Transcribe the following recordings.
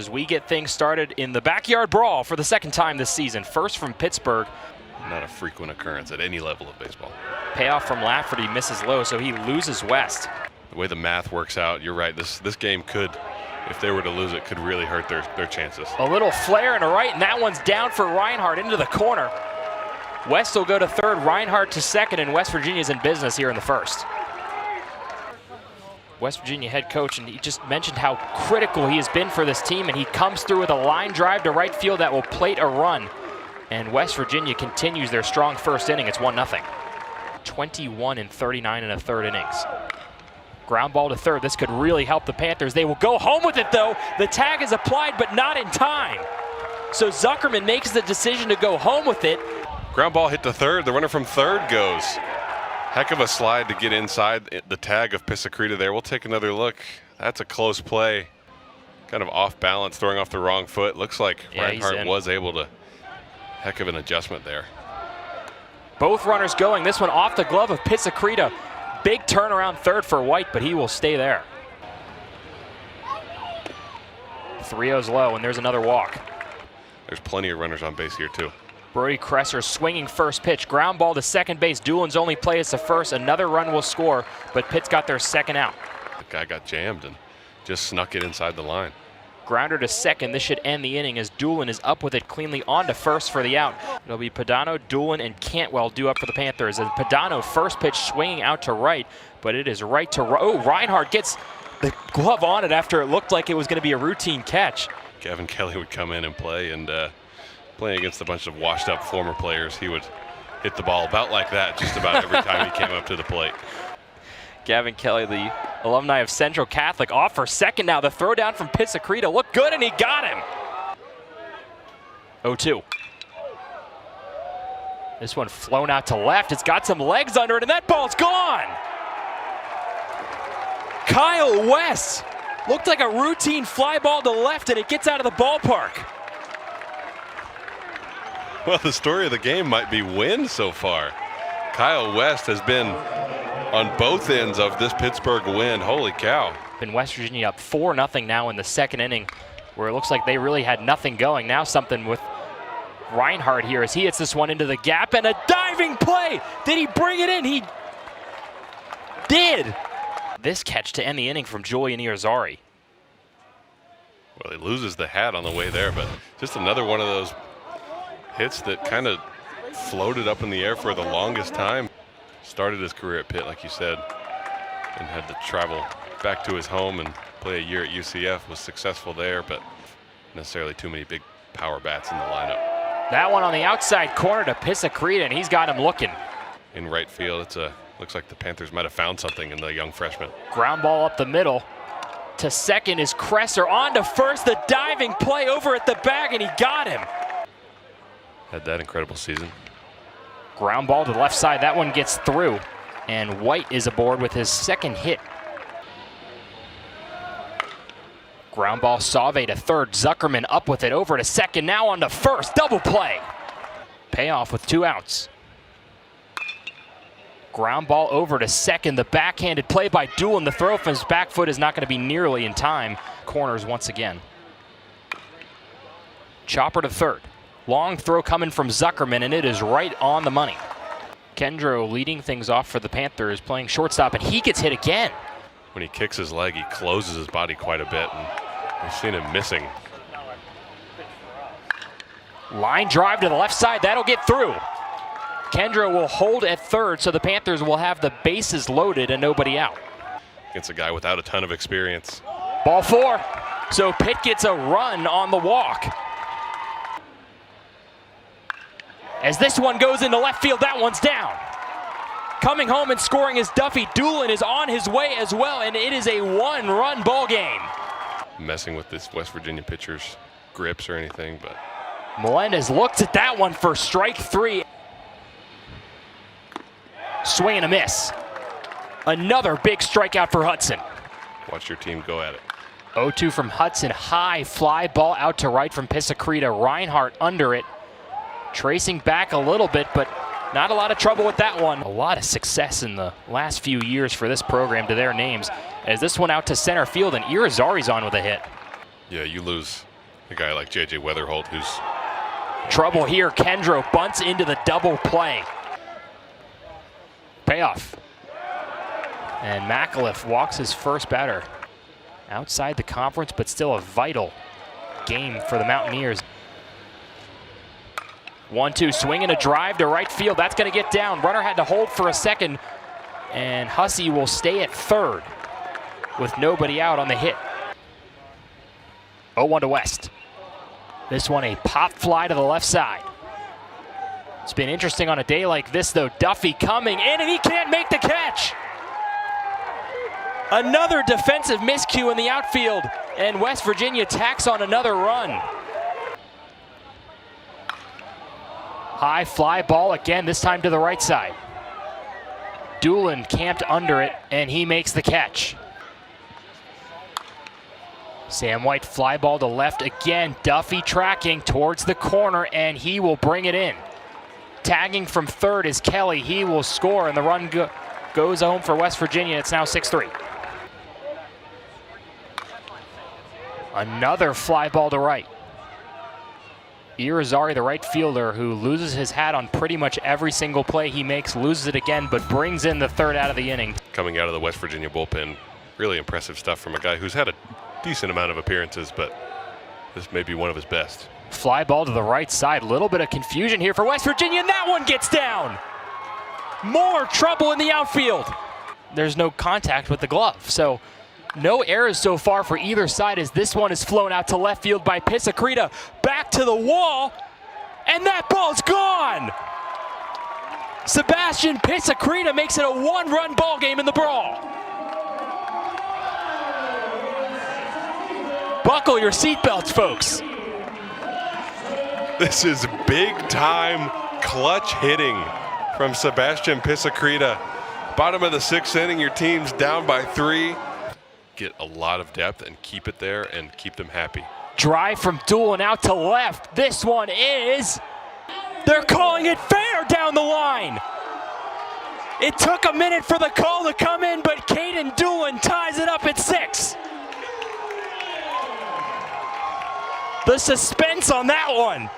as we get things started in the backyard brawl for the second time this season. First from Pittsburgh. Not a frequent occurrence at any level of baseball. Payoff from Lafferty misses low, so he loses West. The way the math works out, you're right. This game could, if they were to lose it, could really hurt their chances. A little flare and a right, and that one's down for Reinhardt into the corner. West will go to third, Reinhardt to second, and West Virginia's in business here in the first. West Virginia head coach, and he just mentioned how critical he has been for this team, and he comes through with a line drive to right field that will plate a run. And West Virginia continues their strong first inning. It's 1-0. 21 and 39 in the third innings. Ground ball to third. This could really help the Panthers. They will go home with it, though. The tag is applied, but not in time. So Zuckerman makes the decision to go home with it. Ground ball hit to third. The runner from third goes. Heck of a slide to get inside the tag of Pisacreta there. We'll take another look. That's a close play. Kind of off balance, throwing off the wrong foot. Looks like Reinhardt was able to. Heck of an adjustment there. Both runners going. This one off the glove of Pisacreta. Big turnaround third for White, but he will stay there. 3-0's low, and there's another walk. There's plenty of runners on base here, too. Brody Kresser swinging first pitch. Ground ball to second base. Doolin's only play is to first. Another run will score, but Pitt's got their second out. The guy got jammed and just snuck it inside the line. Grounder to second. This should end the inning as Doolin is up with it cleanly on to first for the out. It'll be Padano, Doolin, and Cantwell due up for the Panthers. And Padano first pitch swinging out to right, but it is right to right. Oh, Reinhardt gets the glove on it after it looked like it was going to be a routine catch. Gavin Kelly would come in and play, and playing against a bunch of washed up former players, he would hit the ball about like that just about every time he came up to the plate. Gavin Kelly, the alumni of Central Catholic, off for second now. The throw down from Pisacreta looked good, and he got him. 0-2. This one flown out to left. It's got some legs under it, and that ball's gone. Kyle West looked like a routine fly ball to left, and it gets out of the ballpark. Well, the story of the game might be win so far. Kyle West has been on both ends of this Pittsburgh win. Holy cow. And West Virginia up 4-0 now in the second inning, where it looks like they really had nothing going. Now something with Reinhardt here as he hits this one into the gap, and a diving play. Did he bring it in? He did. This catch to end the inning from Julian Irizarry. Well, he loses the hat on the way there, but just another one of those hits that kind of floated up in the air for the longest time. Started his career at Pitt, like you said, and had to travel back to his home and play a year at UCF. Was successful there, but necessarily too many big power bats in the lineup. That one on the outside corner to Pisacreta, and he's got him looking. In right field, looks like the Panthers might have found something in the young freshman. Ground ball up the middle. To second is Kresser. On to first, the diving play over at the bag, and he got him. Had that incredible season. Ground ball to the left side. That one gets through. And White is aboard with his second hit. Ground ball, Sauve to third. Zuckerman up with it over to second. Now on to first. Double play. Payoff with 2 outs. Ground ball over to second. The backhanded play by Doolin. The throw from his back foot is not going to be nearly in time. Corners once again. Chopper to third. Long throw coming from Zuckerman, and it is right on the money. Kendro leading things off for the Panthers, playing shortstop, and he gets hit again. When he kicks his leg, he closes his body quite a bit, and we've seen him missing. Line drive to the left side. That'll get through. Kendra will hold at third, so the Panthers will have the bases loaded and nobody out. Against a guy without a ton of experience. Ball 4. So Pitt gets a run on the walk. As this one goes into left field, that one's down. Coming home and scoring is Duffy. Doolin is on his way as well, and it is a 1-run ball game. Messing with this West Virginia pitcher's grips or anything, but Melendez looks at that one for strike 3. Swing and a miss. Another big strikeout for Hudson. Watch your team go at it. 0-2 from Hudson. High fly ball out to right from Pisacreta. Reinhardt under it. Tracing back a little bit, but not a lot of trouble with that one. A lot of success in the last few years for this program to their names. As this one out to center field, and Irizarry's on with a hit. Yeah, you lose A guy like J.J. Weatherholt, who's Trouble here. Kendro bunts into the double play. Payoff. And McAuliffe walks his first batter outside the conference, but still a vital game for the Mountaineers. 1-2, swinging a drive to right field. That's going to get down. Runner had to hold for a second, and Hussey will stay at third with nobody out on the hit. 0-1 to West. This one a pop fly to the left side. It's been interesting on a day like this, though. Duffy coming in, and he can't make the catch. Another defensive miscue in the outfield, and West Virginia tacks on another run. High fly ball again, this time to the right side. Doolin camped under it, and he makes the catch. Sam White fly ball to left again. Duffy tracking towards the corner, and he will bring it in. Tagging from third is Kelly. He will score, and the run goes home for West Virginia. It's now 6-3. Another fly ball to right. Irizarry, the right fielder, who loses his hat on pretty much every single play he makes, loses it again, but brings in the third out of the inning. Coming out of the West Virginia bullpen, really impressive stuff from a guy who's had a decent amount of appearances, but this may be one of his best. Fly ball to the right side. A little bit of confusion here for West Virginia, and that one gets down. More trouble in the outfield. There's no contact with the glove, so no errors so far for either side as this one is flown out to left field by Pisacreta. Back to the wall, and that ball's gone. Sebastian Pisacreta makes it a one-run ball game in the brawl. Buckle your seatbelts, folks. This is big-time clutch hitting from Sebastian Pisacreta. Bottom of the sixth inning, your team's down by 3. Get a lot of depth and keep it there and keep them happy. Drive from Doolin out to left. This one is, they're calling it fair down the line. It took a minute for the call to come in, but Caden Doolin ties it up at 6. The suspense on that one.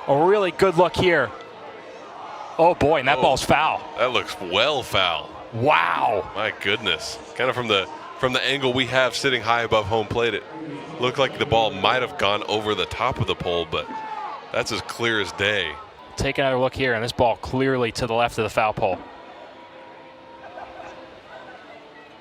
A really good look here. Oh boy, and that ball's foul. That looks well foul. Wow. My goodness. Kind of from the angle we have sitting high above home plate, it looked like the ball might have gone over the top of the pole, but that's as clear as day. Take another look here, and this ball clearly to the left of the foul pole.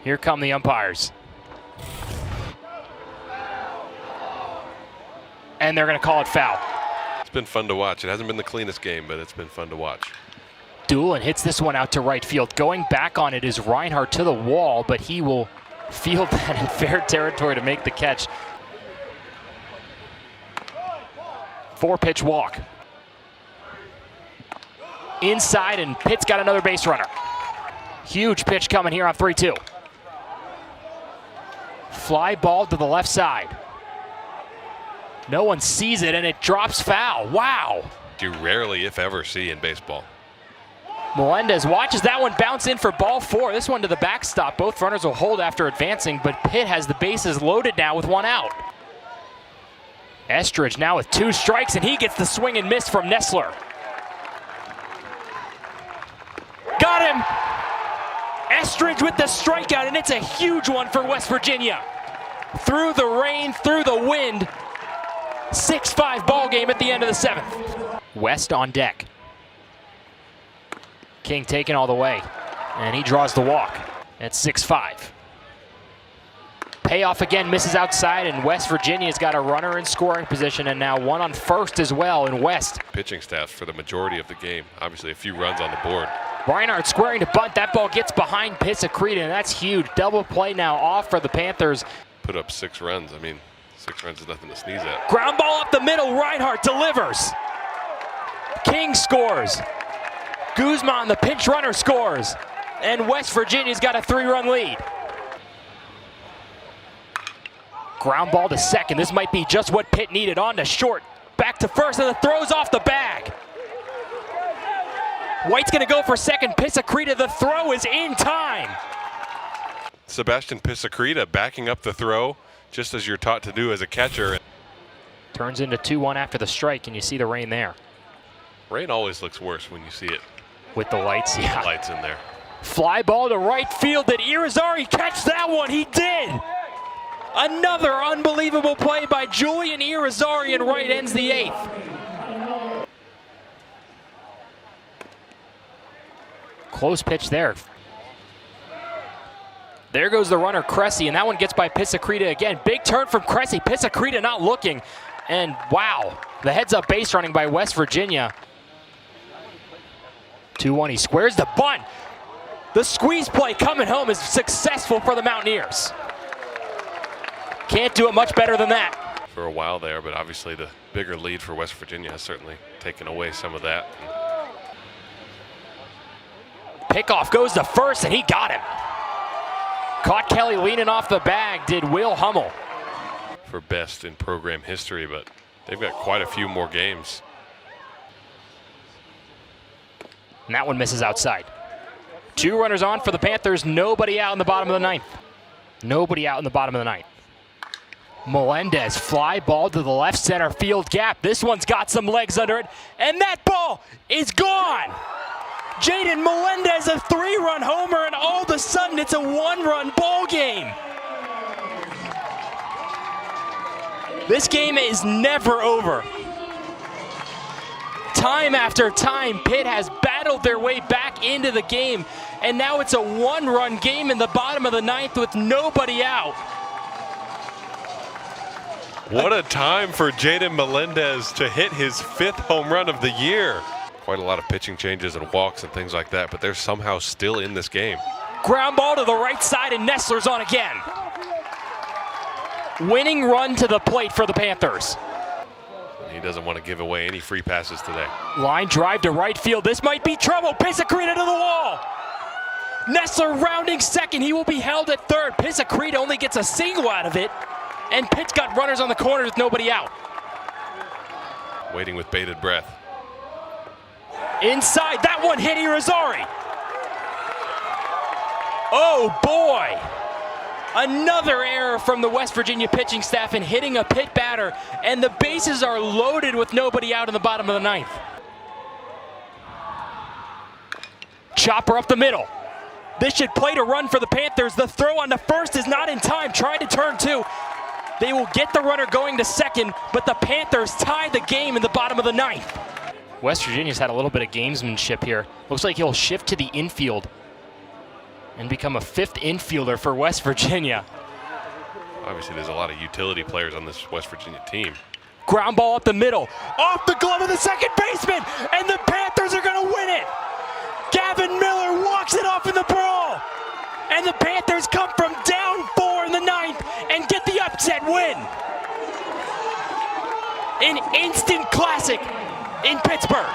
Here come the umpires. And they're going to call it foul. It's been fun to watch. It hasn't been the cleanest game, but it's been fun to watch. Doolin hits this one out to right field. Going back on it is Reinhardt to the wall, but he will field that in fair territory to make the catch. 4-pitch walk. Inside, and Pitt's got another base runner. Huge pitch coming here on 3-2. Fly ball to the left side. No one sees it, and it drops foul. Wow. You rarely, if ever, see in baseball. Melendez watches that one bounce in for ball 4. This one to the backstop. Both runners will hold after advancing, but Pitt has the bases loaded now with 1 out. Estridge now with 2 strikes, and he gets the swing and miss from Nessler. Got him! Estridge with the strikeout, and it's a huge one for West Virginia. Through the rain, through the wind, 6-5 ball game at the end of the 7th. West on deck. King taken all the way, and he draws the walk at 6-5. Payoff again, misses outside, and West Virginia's got a runner in scoring position, and now one on first as well in West. Pitching staff for the majority of the game. Obviously a few runs on the board. Reinhardt squaring to bunt. That ball gets behind Pisacreta, and that's huge. Double play now off for the Panthers. Put up 6 runs. I mean, 6 runs is nothing to sneeze at. Ground ball up the middle. Reinhardt delivers. King scores. Guzman, the pinch runner, scores. And West Virginia's got a 3-run lead. Ground ball to second. This might be just what Pitt needed. On to short. Back to first, and the throw's off the bag. White's going to go for second. Pisacreta, the throw is in time. Sebastian Pisacreta backing up the throw. just as you're taught to do as a catcher. Turns into 2-1 after the strike, and you see the rain there. Rain always looks worse when you see it. With the lights, yeah. Lights in there. Fly ball to right field. Did Irizarry catch that one? He did! Another unbelievable play by Julian Irizarry, and right ends the 8th. Close pitch there. There goes the runner, Cressy, and that one gets by Pisacreta again. Big turn from Cressy. Pisacreta not looking. And wow, the heads-up base running by West Virginia. 2-1, he squares the bunt. The squeeze play coming home is successful for the Mountaineers. Can't do it much better than that. For a while there, but obviously the bigger lead for West Virginia has certainly taken away some of that. Pickoff goes to first, and he got him. Caught Kelly leaning off the bag, did Will Hummel. For best in program history, but they've got quite a few more games. And that one misses outside. 2 runners on for the Panthers, nobody out in the bottom of the 9th. Nobody out in the bottom of the 9th. Melendez, fly ball to the left center field gap. This one's got some legs under it, and that ball is gone. Jaden Melendez, a 3-run homer, and all of a sudden it's a 1-run ball game. This game is never over. Time after time, Pitt has battled their way back into the game, and now it's a 1-run game in the bottom of the 9th with nobody out. What a time for Jaden Melendez to hit his 5th home run of the year. Quite a lot of pitching changes and walks and things like that, but they're somehow still in this game. Ground ball to the right side, and Nestler's on again. Winning run to the plate for the Panthers. He doesn't want to give away any free passes today. Line drive to right field. This might be trouble. Pisacreta to the wall. Nestler rounding second. He will be held at third. Pisacreta only gets a single out of it. And Pitt's got runners on the corner with nobody out. Waiting with bated breath. Inside, that one hit Irizarry. Oh boy. Another error from the West Virginia pitching staff in hitting a Pitt batter, and the bases are loaded with nobody out in the bottom of the 9th. Chopper up the middle. This should play to run for the Panthers. The throw on the first is not in time. Trying to turn 2. They will get the runner going to second, but the Panthers tie the game in the bottom of the 9th. West Virginia's had a little bit of gamesmanship here. Looks like he'll shift to the infield and become a 5th infielder for West Virginia. Obviously, there's a lot of utility players on this West Virginia team. Ground ball up the middle, off the glove of the second baseman, and the Panthers are gonna win it. Gavin Miller walks it off in the brawl, and the Panthers come from down 4 in the 9th and get the upset win. An instant classic in Pittsburgh.